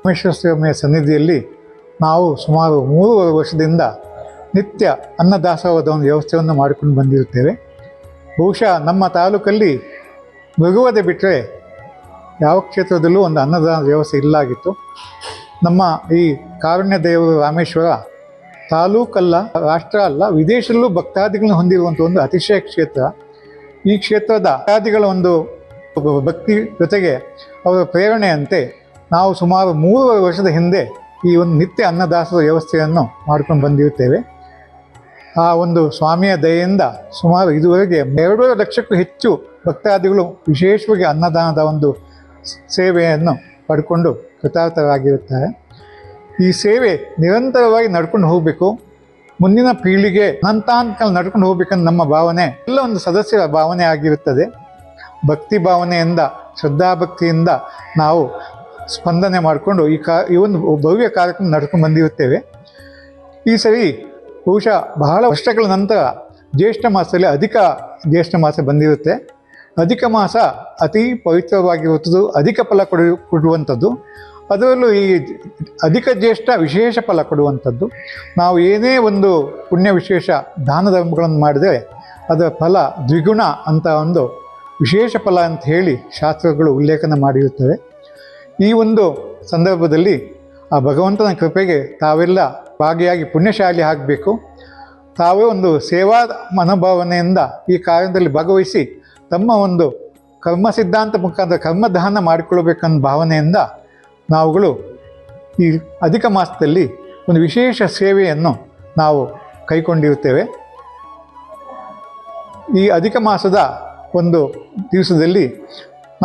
ರಾಮೇಶ್ವರ ಸ್ವಾಮಿಯ ಸನ್ನಿಧಿಯಲ್ಲಿ ನಾವು ಸುಮಾರು 3 ವರ್ಷದಿಂದ ನಿತ್ಯ ಅನ್ನದಾಸೋಹದ ಒಂದು ವ್ಯವಸ್ಥೆಯನ್ನು ಮಾಡಿಕೊಂಡು ಬಂದಿರುತ್ತೇವೆ. ಬಹುಶಃ ನಮ್ಮ ತಾಲೂಕಲ್ಲಿ ಮೃಗುವದೆ ಬಿಟ್ಟರೆ ಯಾವ ಕ್ಷೇತ್ರದಲ್ಲೂ ಒಂದು ಅನ್ನದಾನ ವ್ಯವಸ್ಥೆ ಇಲ್ಲಾಗಿತ್ತು. ನಮ್ಮ ಈ ಕಾರುಣ್ಯ ದೇವರು ರಾಮೇಶ್ವರ ತಾಲೂಕಲ್ಲ, ರಾಷ್ಟ್ರ ಅಲ್ಲ, ವಿದೇಶದಲ್ಲೂ ಭಕ್ತಾದಿಗಳನ್ನು ಹೊಂದಿರುವಂಥ ಒಂದು ಅತಿಶಯ ಕ್ಷೇತ್ರ. ಈ ಕ್ಷೇತ್ರದ ಭಕ್ತಾದಿಗಳ ಒಂದು ಭಕ್ತಿ ಜೊತೆಗೆ ಅವರ ಪ್ರೇರಣೆಯಂತೆ ನಾವು ಸುಮಾರು 3 ವರ್ಷದ ಹಿಂದೆ ಈ ಒಂದು ನಿತ್ಯ ಅನ್ನದಾಸೋಹ ವ್ಯವಸ್ಥೆಯನ್ನು ಮಾಡ್ಕೊಂಡು ಬಂದಿರುತ್ತೇವೆ. ಆ ಒಂದು ಸ್ವಾಮಿಯ ದಯೆಯಿಂದ ಸುಮಾರು ಇದುವರೆಗೆ 2 ಲಕ್ಷಕ್ಕೂ ಹೆಚ್ಚು ಭಕ್ತಾದಿಗಳು ವಿಶೇಷವಾಗಿ ಅನ್ನದಾನದ ಒಂದು ಸೇವೆಯನ್ನು ಪಡ್ಕೊಂಡು ಕೃತಾರ್ಥರಾಗಿರುತ್ತಾರೆ. ಈ ಸೇವೆ ನಿರಂತರವಾಗಿ ನಡ್ಕೊಂಡು ಹೋಗಬೇಕು, ಮುಂದಿನ ಪೀಳಿಗೆ ಅನಂತಾಂತ ನಡ್ಕೊಂಡು ಹೋಗ್ಬೇಕಂತ ನಮ್ಮ ಭಾವನೆ, ಎಲ್ಲ ಒಂದು ಸದಸ್ಯರ ಭಾವನೆ ಆಗಿರುತ್ತದೆ. ಭಕ್ತಿ ಭಾವನೆಯಿಂದ, ಶ್ರದ್ಧಾಭಕ್ತಿಯಿಂದ ನಾವು ಸ್ಪಂದನೆ ಮಾಡಿಕೊಂಡು ಈ ಒಂದು ಭವ್ಯ ಕಾರ್ಯಕ್ರಮ ನಡ್ಕೊಂಡು ಬಂದಿರುತ್ತೇವೆ. ಈ ಸರಿ ಬಹುಶಃ ಬಹಳ ವರ್ಷಗಳ ನಂತರ ಜ್ಯೇಷ್ಠ ಮಾಸದಲ್ಲಿ ಅಧಿಕ ಜ್ಯೇಷ್ಠ ಮಾಸ ಬಂದಿರುತ್ತೆ. ಅಧಿಕ ಮಾಸ ಅತಿ ಪವಿತ್ರವಾಗಿರುತ್ತದೆ, ಅಧಿಕ ಫಲ ಕೊಡುವಂಥದ್ದು. ಅದರಲ್ಲೂ ಈ ಅಧಿಕ ಜ್ಯೇಷ್ಠ ವಿಶೇಷ ಫಲ ಕೊಡುವಂಥದ್ದು. ನಾವು ಏನೇ ಒಂದು ಪುಣ್ಯ ವಿಶೇಷ ದಾನ ಧರ್ಮಗಳನ್ನು ಮಾಡಿದರೆ ಅದರ ಫಲ ದ್ವಿಗುಣ ಅಂತ ಒಂದು ವಿಶೇಷ ಫಲ ಅಂತ ಹೇಳಿ ಶಾಸ್ತ್ರಗಳು ಉಲ್ಲೇಖನ ಮಾಡಿರುತ್ತವೆ. ಈ ಒಂದು ಸಂದರ್ಭದಲ್ಲಿ ಆ ಭಗವಂತನ ಕೃಪೆಗೆ ತಾವೆಲ್ಲ ಭಾಗಿಯಾಗಿ ಪುಣ್ಯಶಾಲಿ ಆಗಬೇಕು. ತಾವೇ ಒಂದು ಸೇವಾ ಮನೋಭಾವನೆಯಿಂದ ಈ ಕಾರ್ಯದಲ್ಲಿ ಭಾಗವಹಿಸಿ ತಮ್ಮ ಒಂದು ಕರ್ಮ ಸಿದ್ಧಾಂತ ಮುಖಾಂತರ ಕರ್ಮದಾನ ಮಾಡಿಕೊಳ್ಬೇಕನ್ನೋ ಭಾವನೆಯಿಂದ ನಾವುಗಳು ಈ ಅಧಿಕ ಮಾಸದಲ್ಲಿ ಒಂದು ವಿಶೇಷ ಸೇವೆಯನ್ನು ನಾವು ಕೈಗೊಂಡಿರುತ್ತೇವೆ. ಈ ಅಧಿಕ ಮಾಸದ ಒಂದು ದಿವಸದಲ್ಲಿ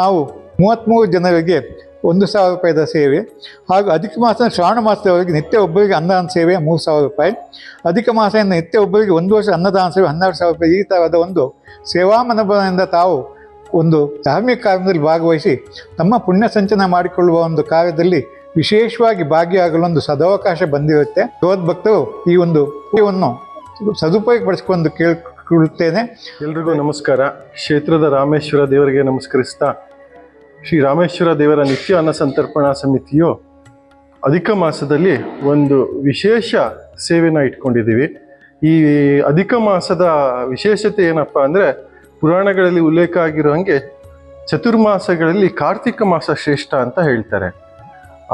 ನಾವು 33 ಜನರಿಗೆ 1,000 ರೂಪಾಯಿದ ಸೇವೆ, ಹಾಗೂ ಅಧಿಕ ಮಾಸ ಶ್ರಾವಣ ಮಾಸದವರೆಗೆ ನಿತ್ಯ ಒಬ್ಬರಿಗೆ ಅನ್ನದಾನ ಸೇವೆ 3,000 ರೂಪಾಯಿ, ಅಧಿಕ ಮಾಸದಿಂದ ನಿತ್ಯ ಒಬ್ಬರಿಗೆ 1 ವರ್ಷ ಅನ್ನದಾನ ಸೇವೆ 12,000 ರೂಪಾಯಿ. ಈ ಥರದ ಒಂದು ಸೇವಾ ಮನೋಭಾವನೆಯಿಂದ ತಾವು ಒಂದು ಧಾರ್ಮಿಕ ಕಾರ್ಯದಲ್ಲಿ ಭಾಗವಹಿಸಿ ತಮ್ಮ ಪುಣ್ಯ ಸಂಚನ ಮಾಡಿಕೊಳ್ಳುವ ಒಂದು ಕಾರ್ಯದಲ್ಲಿ ವಿಶೇಷವಾಗಿ ಭಾಗಿಯಾಗಲು ಒಂದು ಸದಾವಕಾಶ ಬಂದಿರುತ್ತೆ. ಭಗವದ್ಭಕ್ತರು ಈ ಒಂದು ಪೂಜೆಯನ್ನು ಸದುಪಯೋಗಪಡಿಸಿಕೊಂಡು ಕೇಳಿಕೊಳ್ಳುತ್ತೇನೆ. ಎಲ್ರಿಗೂ ನಮಸ್ಕಾರ. ಕ್ಷೇತ್ರದ ರಾಮೇಶ್ವರ ದೇವರಿಗೆ ನಮಸ್ಕರಿಸ್ತಾ, ಶ್ರೀ ರಾಮೇಶ್ವರ ದೇವರ ನಿತ್ಯ ಅನ್ನ ಸಂತರ್ಪಣಾ ಸಮಿತಿಯು ಅಧಿಕ ಮಾಸದಲ್ಲಿ ಒಂದು ವಿಶೇಷ ಸೇವೆನ ಇಟ್ಕೊಂಡಿದ್ದೀವಿ. ಈ ಅಧಿಕ ಮಾಸದ ವಿಶೇಷತೆ ಏನಪ್ಪ ಅಂದರೆ, ಪುರಾಣಗಳಲ್ಲಿ ಉಲ್ಲೇಖ ಆಗಿರೋ ಹಾಗೆ ಚತುರ್ಮಾಸಗಳಲ್ಲಿ ಕಾರ್ತಿಕ ಮಾಸ ಶ್ರೇಷ್ಠ ಅಂತ ಹೇಳ್ತಾರೆ.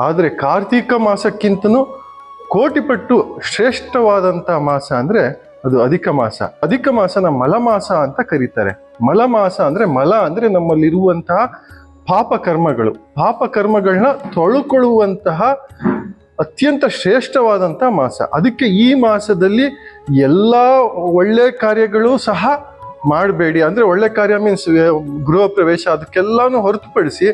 ಆದರೆ ಕಾರ್ತಿಕ ಮಾಸಕ್ಕಿಂತನೂ ಕೋಟಿಪಟ್ಟು ಶ್ರೇಷ್ಠವಾದಂಥ ಮಾಸ ಅಂದರೆ ಅದು ಅಧಿಕ ಮಾಸ. ಅಧಿಕ ಮಾಸನ ಮಲಮಾಸ ಅಂತ ಕರೀತಾರೆ. ಮಲಮಾಸ ಅಂದರೆ, ಮಲ ಅಂದರೆ ನಮ್ಮಲ್ಲಿರುವಂತಹ ಪಾಪಕರ್ಮಗಳನ್ನ ತೊಳ್ಕೊಳ್ಳುವಂತಹ ಅತ್ಯಂತ ಶ್ರೇಷ್ಠವಾದಂಥ ಮಾಸ. ಅದಕ್ಕೆ ಈ ಮಾಸದಲ್ಲಿ ಎಲ್ಲ ಒಳ್ಳೆ ಕಾರ್ಯಗಳು ಸಹ ಮಾಡಬೇಡಿ. ಅಂದರೆ ಒಳ್ಳೆ ಕಾರ್ಯ ಮೀನ್ಸ್ ಗೃಹ ಪ್ರವೇಶ, ಅದಕ್ಕೆಲ್ಲಾನು ಹೊರತುಪಡಿಸಿ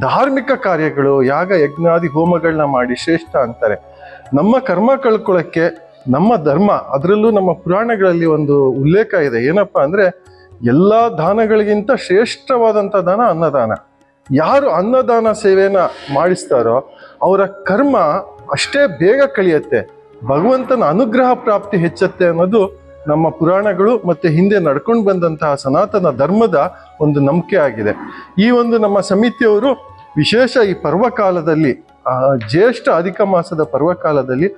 ಧಾರ್ಮಿಕ ಕಾರ್ಯಗಳು, ಯಾಗ ಯಜ್ಞಾದಿ ಹೋಮಗಳನ್ನ ಮಾಡಿ ಶ್ರೇಷ್ಠ ಅಂತಾರೆ. ನಮ್ಮ ಕರ್ಮ ಕಳ್ಕೊಳ್ಳೋಕ್ಕೆ ನಮ್ಮ ಧರ್ಮ, ಅದರಲ್ಲೂ ನಮ್ಮ ಪುರಾಣಗಳಲ್ಲಿ ಒಂದು ಉಲ್ಲೇಖ ಇದೆ. ಏನಪ್ಪ ಅಂದರೆ, ಎಲ್ಲ ದಾನಗಳಿಗಿಂತ ಶ್ರೇಷ್ಠವಾದಂಥ ದಾನ ಅನ್ನದಾನ. ಯಾರು ಅನ್ನದಾನ ಸೇವೆನ ಮಾಡಿಸ್ತಾರೋ ಅವರ ಕರ್ಮ ಅಷ್ಟೇ ಬೇಗ ಕಳಿಯುತ್ತೆ, ಭಗವಂತನ ಅನುಗ್ರಹ ಪ್ರಾಪ್ತಿ ಹೆಚ್ಚುತ್ತೆ ಅನ್ನೋದು ನಮ್ಮ ಪುರಾಣಗಳು ಮತ್ತು ಹಿಂದೆ ನಡ್ಕೊಂಡು ಬಂದಂತಹ ಸನಾತನ ಧರ್ಮದ ಒಂದು ನಂಬಿಕೆ ಆಗಿದೆ. ಈ ಒಂದು ನಮ್ಮ ಸಮಿತಿಯವರು ವಿಶೇಷ ಈ ಪರ್ವಕಾಲದಲ್ಲಿ, ಜ್ಯೇಷ್ಠ ಅಧಿಕ ಮಾಸದ ಪರ್ವಕಾಲದಲ್ಲಿ,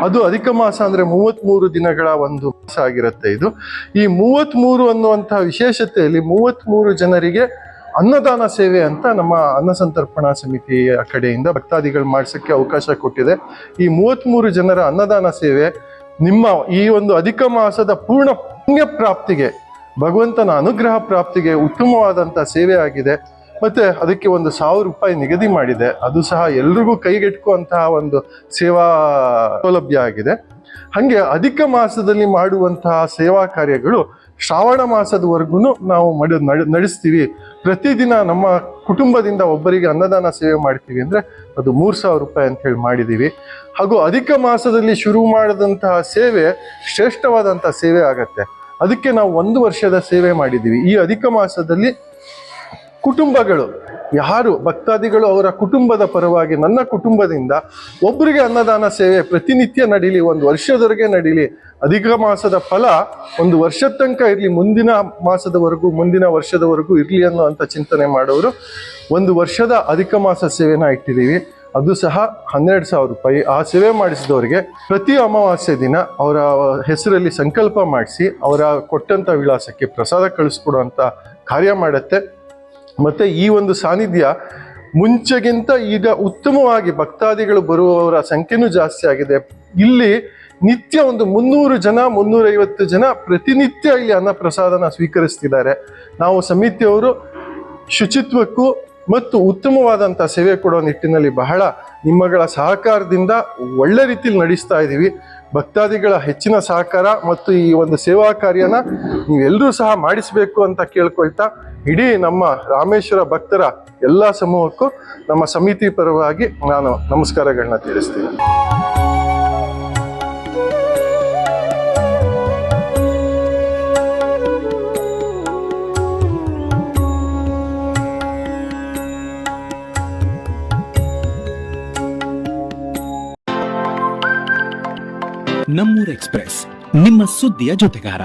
ಅದು ಅಧಿಕ ಮಾಸ ಅಂದರೆ 33 ದಿನಗಳ ಒಂದು ಮಾಸ ಆಗಿರುತ್ತೆ. ಇದು ಈ 33 ಅನ್ನುವಂತಹ ವಿಶೇಷತೆಯಲ್ಲಿ 33 ಜನರಿಗೆ ಅನ್ನದಾನ ಸೇವೆ ಅಂತ ನಮ್ಮ ಅನ್ನ ಸಂತರ್ಪಣಾ ಸಮಿತಿಯ ಕಡೆಯಿಂದ ಭಕ್ತಾದಿಗಳು ಮಾಡಿಸೋಕ್ಕೆ ಅವಕಾಶ ಕೊಟ್ಟಿದೆ. ಈ 33 ಜನರ ಅನ್ನದಾನ ಸೇವೆ ನಿಮ್ಮ ಈ ಒಂದು ಅಧಿಕ ಮಾಸದ ಪೂರ್ಣ ಪುಣ್ಯ ಪ್ರಾಪ್ತಿಗೆ, ಭಗವಂತನ ಅನುಗ್ರಹ ಪ್ರಾಪ್ತಿಗೆ ಉತ್ತಮವಾದಂಥ ಸೇವೆ ಆಗಿದೆ. ಮತ್ತು ಅದಕ್ಕೆ 1,000 ರೂಪಾಯಿ ನಿಗದಿ ಮಾಡಿದೆ. ಅದು ಸಹ ಎಲ್ರಿಗೂ ಕೈಗೆಟುಕುವಂತಹ ಒಂದು ಸೇವಾ ಸೌಲಭ್ಯ ಆಗಿದೆ. ಹಾಗೆ ಅಧಿಕ ಮಾಸದಲ್ಲಿ ಮಾಡುವಂತಹ ಸೇವಾ ಕಾರ್ಯಗಳು ಶ್ರಾವಣ ಮಾಸದವರೆಗೂ ನಾವು ನಡೆಸ್ತೀವಿ. ಪ್ರತಿದಿನ ನಮ್ಮ ಕುಟುಂಬದಿಂದ ಒಬ್ಬರಿಗೆ ಅನ್ನದಾನ ಸೇವೆ ಮಾಡ್ತೀವಿ ಅಂದರೆ ಅದು 3,000 ರೂಪಾಯಿ ಅಂತ ಹೇಳಿ ಮಾಡಿದ್ದೀವಿ. ಹಾಗೂ ಅಧಿಕ ಮಾಸದಲ್ಲಿ ಶುರು ಮಾಡಿದಂತಹ ಸೇವೆ ಶ್ರೇಷ್ಠವಾದಂಥ ಸೇವೆ ಆಗತ್ತೆ. ಅದಕ್ಕೆ ನಾವು 1 ವರ್ಷದ ಸೇವೆ ಮಾಡಿದ್ದೀವಿ. ಈ ಅಧಿಕ ಮಾಸದಲ್ಲಿ ಕುಟುಂಬಗಳು, ಯಾರು ಭಕ್ತಾದಿಗಳು ಅವರ ಕುಟುಂಬದ ಪರವಾಗಿ, ನನ್ನ ಕುಟುಂಬದಿಂದ ಒಬ್ಬರಿಗೆ ಅನ್ನದಾನ ಸೇವೆ ಪ್ರತಿನಿತ್ಯ ನಡೀಲಿ, 1 ವರ್ಷದವರೆಗೆ ನಡೀಲಿ. ಅಧಿಕ ಮಾಸದ ಫಲ 1 ವರ್ಷದ ತನಕ ಇರಲಿ, ಮುಂದಿನ ಮಾಸದವರೆಗೂ, ಮುಂದಿನ ವರ್ಷದವರೆಗೂ ಇರಲಿ ಅನ್ನೋ ಅಂತ ಚಿಂತನೆ ಮಾಡೋರು 1 ವರ್ಷದ ಅಧಿಕ ಮಾಸ ಸೇವೆನ ಇಟ್ಟಿದ್ದೀವಿ. ಅದು ಸಹ 12,000 ರೂಪಾಯಿ. ಆ ಸೇವೆ ಮಾಡಿಸಿದವರಿಗೆ ಪ್ರತಿ ಅಮಾವಾಸ್ಯೆ ದಿನ ಅವರ ಹೆಸರಲ್ಲಿ ಸಂಕಲ್ಪ ಮಾಡಿಸಿ ಅವರ ಕೊಟ್ಟಂಥ ವಿಳಾಸಕ್ಕೆ ಪ್ರಸಾದ ಕಳಿಸ್ಕೊಡುವಂಥ ಕಾರ್ಯ ಮಾಡುತ್ತೆ. ಮತ್ತು ಈ ಒಂದು ಸಾನ್ನಿಧ್ಯ ಮುಂಚೆಗಿಂತ ಈಗ ಉತ್ತಮವಾಗಿ ಭಕ್ತಾದಿಗಳು ಬರುವವರ ಸಂಖ್ಯೆನೂ ಜಾಸ್ತಿ ಆಗಿದೆ. ಇಲ್ಲಿ ನಿತ್ಯ ಒಂದು 300 ಜನ 350 ಜನ ಪ್ರತಿನಿತ್ಯ ಇಲ್ಲಿ ಅನ್ನ ಪ್ರಸಾದನ ಸ್ವೀಕರಿಸ್ತಿದ್ದಾರೆ. ನಾವು ಸಮಿತಿಯವರು ಶುಚಿತ್ವಕ್ಕೂ ಮತ್ತು ಉತ್ತಮವಾದಂಥ ಸೇವೆ ಕೊಡೋ ನಿಟ್ಟಿನಲ್ಲಿ ಬಹಳ ನಿಮ್ಮಗಳ ಸಹಕಾರದಿಂದ ಒಳ್ಳೆ ರೀತಿಯಲ್ಲಿ ನಡೆಸ್ತಾ ಇದ್ದೀವಿ. ಭಕ್ತಾದಿಗಳ ಹೆಚ್ಚಿನ ಸಹಕಾರ ಮತ್ತು ಈ ಒಂದು ಸೇವಾ ಕಾರ್ಯನ ನೀವೆಲ್ಲರೂ ಸಹ ಮಾಡಿಸಬೇಕು ಅಂತ ಕೇಳ್ಕೊಳ್ತಾ, ಇಡೀ ನಮ್ಮ ರಾಮೇಶ್ವರ ಭಕ್ತರ ಎಲ್ಲ ಸಮೂಹಕ್ಕೂ ನಮ್ಮ ಸಮಿತಿ ಪರವಾಗಿ ನಾನು ನಮಸ್ಕಾರಗಳನ್ನ ತಿಳಿಸ್ತೀನಿ. ನಮ್ಮೂರ್ ಎಕ್ಸ್‌ಪ್ರೆಸ್, ನಿಮ್ಮ ಸುದ್ದಿಯ ಜೊತೆಗಾರ.